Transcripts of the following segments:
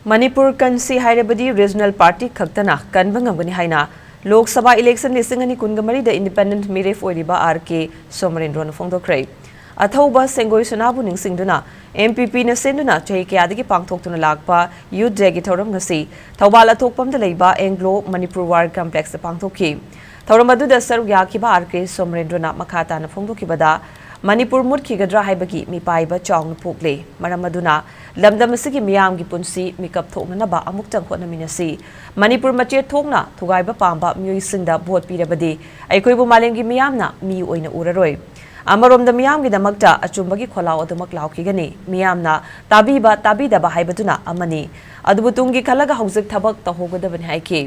Manipur kansi hairabadi regional party khak-tana kanba ngamgani haina Lok Sabha election listing kungamari the independent mirep oiriba Rk Somendro na phongdokhre athauba sengoi sanabu ningsingduna MPP na senduna chahi kyadagi pangthoktuna lakpa youth day gi thoram ngasi thawbal athokpam da leiba Anglo Manipur war complex pangthokki thoram adu da saru yakhiba Rk Somendro na makhata na phongdokhibada Manipur mutkigadra haibagi mipaiba chawng pokle maramaduna lamdam asigi miyam gi punsi mikap thokna ba amuk tang honaminasi Manipur mache thokna thugaiba pamba myoisingda vote pirabadi aikoibu malengi miyamna mi oina uraroi amarom miyam gi damakta achumbagi kholaw adumak lawkigani miyamna tabiba tabidaba haibaduna amani adubutungi khalaga hawjik thabak tahogadabani haiki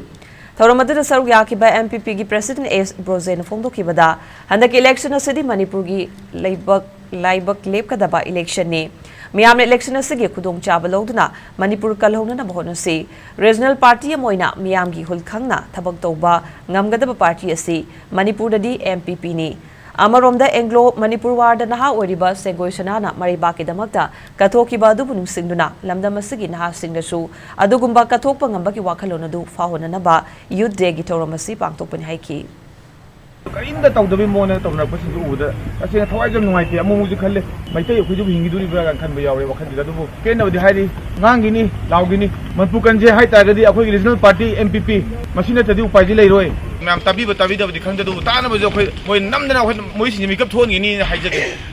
Thauramadu saruk yakiba MPP gi President S. Brozen phongdokhibada handak election asidi Manipur gi laibak lepkadaba election ni miyamna election asigi khudong chaba loduna Manipur kalhongna na bahonasi regional party amoina miyam gi hulkhangna thabak tawba ngamgadaba party asi Manipur dadi MPP ni Amaromda Anglo Manipur war da naha oiriba sengoi sanana mariba ki damakta kathokiba adubu nungsingduna lamdam asigi naha singdasu adugumba kathokpa ngambaki wakhalona du fahonanaba youth day gi thoramasi pangtokpani haiki Kainda tawdabi mona tawna pasin uda asina thawai jam nuaite amu ji khalle maitai khujub hingi duri ba kan ba yawe wakhal diga dubu kena di hairi ngangini lawgini manpu kanje hai ta gadi akhoi regional party MPP masina tadi upai ji leiroi ma'am तभी बतावी दब दिखंग दे दो ताना बजो कोई नम देना कोई मोई सिमी कब थोन गिनी हाइजे